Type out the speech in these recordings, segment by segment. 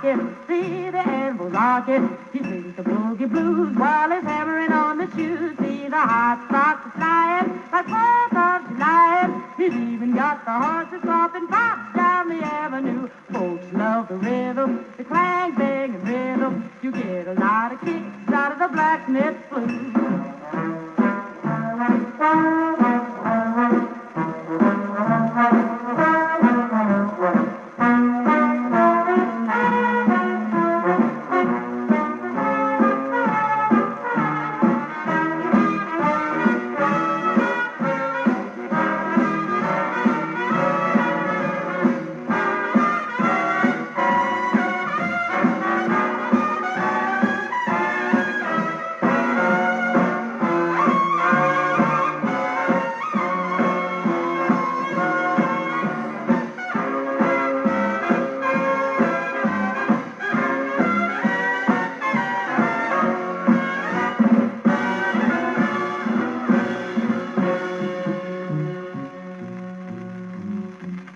rockin', see the anvil rockin'. He sings the boogie blues while he's hammering on the shoes. See the hot socks flying like 4th of July. He's even got the horses stomping pop down the avenue. Folks love the rhythm, the clang, bang, and rhythm. You get a lot of kicks out of the Blacksmiths blues.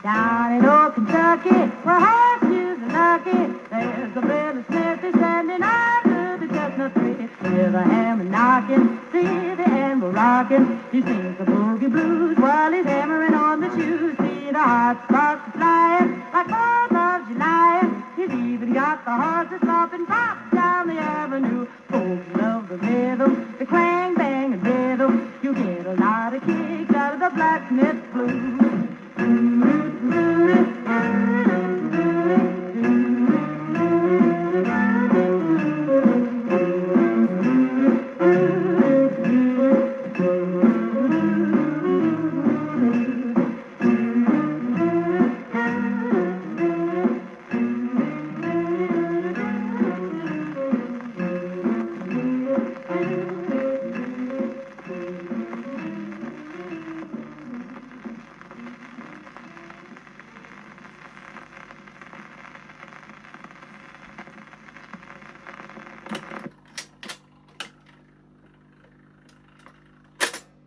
Down in old Kentucky, where horseshoes are lucky, there's a Blacksmith standing under the chestnut tree. Hear the hammer knocking, see the anvil rocking. He sings the boogie blues while he's hammering on the shoes. See the hot sparks flying like 4th of July. He's even got the horses stomping pop down the avenue. Folks love the rhythm, the clang, bang, and rhythm. You get a lot of kicks out of the Blacksmith blues.